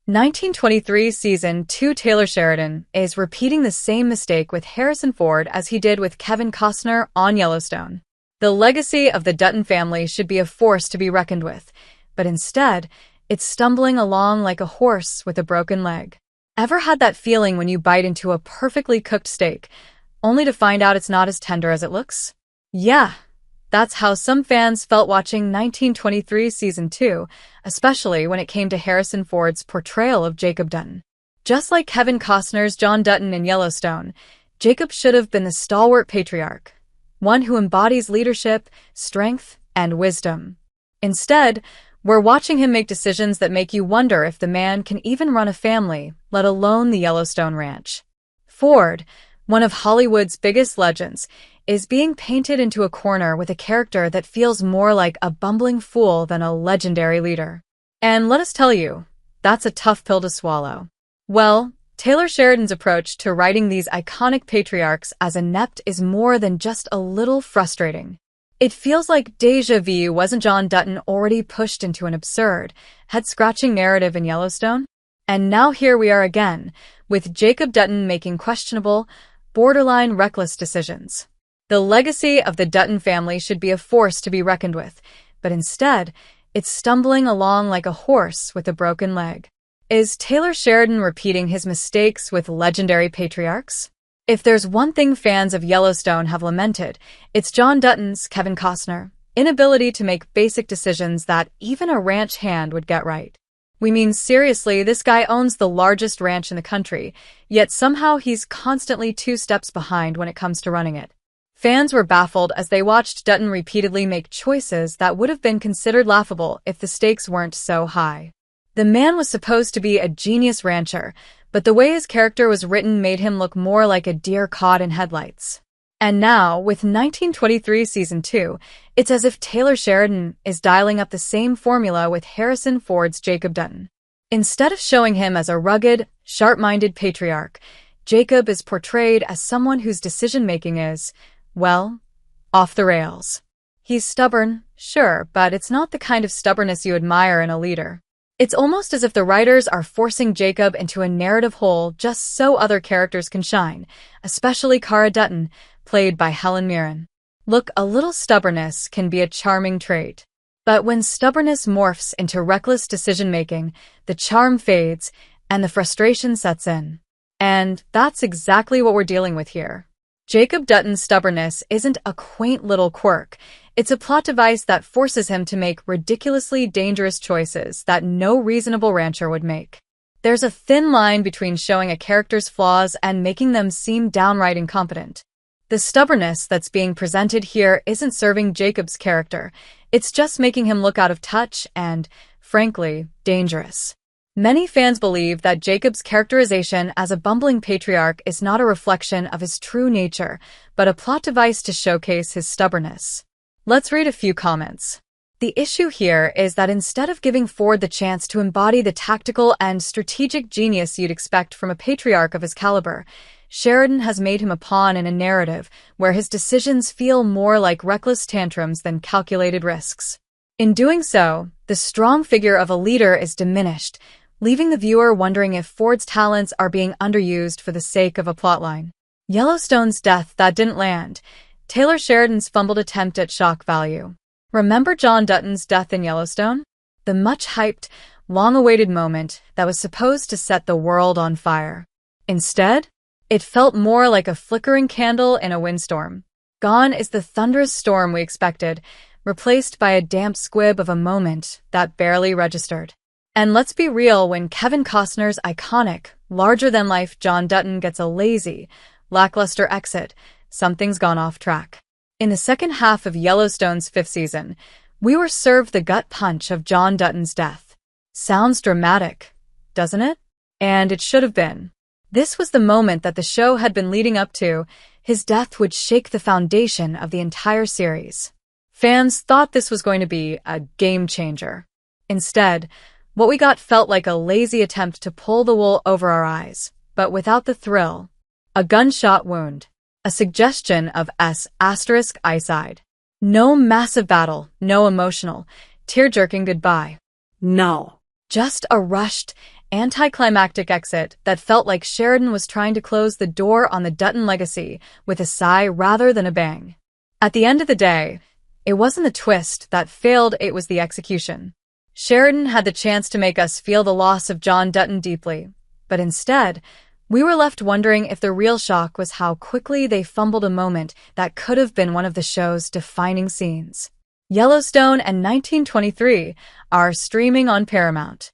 1923 Season 2 Taylor Sheridan is repeating the same mistake with Harrison Ford as he did with Kevin Costner on Yellowstone. The legacy of the Dutton family should be a force to be reckoned with, but instead, it's stumbling along like a horse with a broken leg. Ever had that feeling when you bite into a perfectly cooked steak, only to find out it's not as tender as it looks? Yeah. That's how some fans felt watching 1923 Season 2, especially when it came to Harrison Ford's portrayal of Jacob Dutton. Just like Kevin Costner's John Dutton in Yellowstone, Jacob should have been the stalwart patriarch, one who embodies leadership, strength, and wisdom. Instead, we're watching him make decisions that make you wonder if the man can even run a family, let alone the Yellowstone ranch. Ford, one of Hollywood's biggest legends, is being painted into a corner with a character that feels more like a bumbling fool than a legendary leader. And let us tell you, that's a tough pill to swallow. Well, Taylor Sheridan's approach to writing these iconic patriarchs as inept is more than just a little frustrating. It feels like déjà vu. Wasn't John Dutton already pushed into an absurd, head-scratching narrative in Yellowstone? And now here we are again, with Jacob Dutton making questionable, borderline reckless decisions. The legacy of the Dutton family should be a force to be reckoned with, but instead, it's stumbling along like a horse with a broken leg. Is Taylor Sheridan repeating his mistakes with legendary patriarchs? If there's one thing fans of Yellowstone have lamented, it's John Dutton's, Kevin Costner, inability to make basic decisions that even a ranch hand would get right. We mean seriously, this guy owns the largest ranch in the country, yet somehow he's constantly 2 steps behind when it comes to running it. Fans were baffled as they watched Dutton repeatedly make choices that would have been considered laughable if the stakes weren't so high. The man was supposed to be a genius rancher, but the way his character was written made him look more like a deer caught in headlights. And now, with 1923 Season 2, it's as if Taylor Sheridan is dialing up the same formula with Harrison Ford's Jacob Dutton. Instead of showing him as a rugged, sharp-minded patriarch, Jacob is portrayed as someone whose decision-making is, well, off the rails. He's stubborn, sure, but it's not the kind of stubbornness you admire in a leader. It's almost as if the writers are forcing Jacob into a narrative hole just so other characters can shine, especially Cara Dutton, played by Helen Mirren. Look, a little stubbornness can be a charming trait. But when stubbornness morphs into reckless decision-making, the charm fades and the frustration sets in. And that's exactly what we're dealing with here. Jacob Dutton's stubbornness isn't a quaint little quirk. It's a plot device that forces him to make ridiculously dangerous choices that no reasonable rancher would make. There's a thin line between showing a character's flaws and making them seem downright incompetent. The stubbornness that's being presented here isn't serving Jacob's character. It's just making him look out of touch and, frankly, dangerous. Many fans believe that Jacob's characterization as a bumbling patriarch is not a reflection of his true nature, but a plot device to showcase his stubbornness. Let's read a few comments. The issue here is that instead of giving Ford the chance to embody the tactical and strategic genius you'd expect from a patriarch of his caliber, Sheridan has made him a pawn in a narrative where his decisions feel more like reckless tantrums than calculated risks. In doing so, the strong figure of a leader is diminished, leaving the viewer wondering if Ford's talents are being underused for the sake of a plotline. Yellowstone's death that didn't land. Taylor Sheridan's fumbled attempt at shock value. Remember John Dutton's death in Yellowstone? The much-hyped, long-awaited moment that was supposed to set the world on fire. Instead, it felt more like a flickering candle in a windstorm. Gone is the thunderous storm we expected, replaced by a damp squib of a moment that barely registered. And let's be real, when Kevin Costner's iconic, larger-than-life John Dutton gets a lazy, lackluster exit, something's gone off track. In the second half of Yellowstone's 5th season, we were served the gut punch of John Dutton's death. Sounds dramatic, doesn't it? And it should have been. This was the moment that the show had been leading up to. His death would shake the foundation of the entire series. Fans thought this was going to be a game changer. Instead, what we got felt like a lazy attempt to pull the wool over our eyes, but without the thrill. A gunshot wound. A suggestion of **eyeside. No massive battle, no emotional, tear-jerking goodbye. No. Just a rushed, anticlimactic exit that felt like Sheridan was trying to close the door on the Dutton legacy with a sigh rather than a bang. At the end of the day, it wasn't the twist that failed, it was the execution. Sheridan had the chance to make us feel the loss of John Dutton deeply, but instead, we were left wondering if the real shock was how quickly they fumbled a moment that could have been one of the show's defining scenes. Yellowstone and 1923 are streaming on Paramount.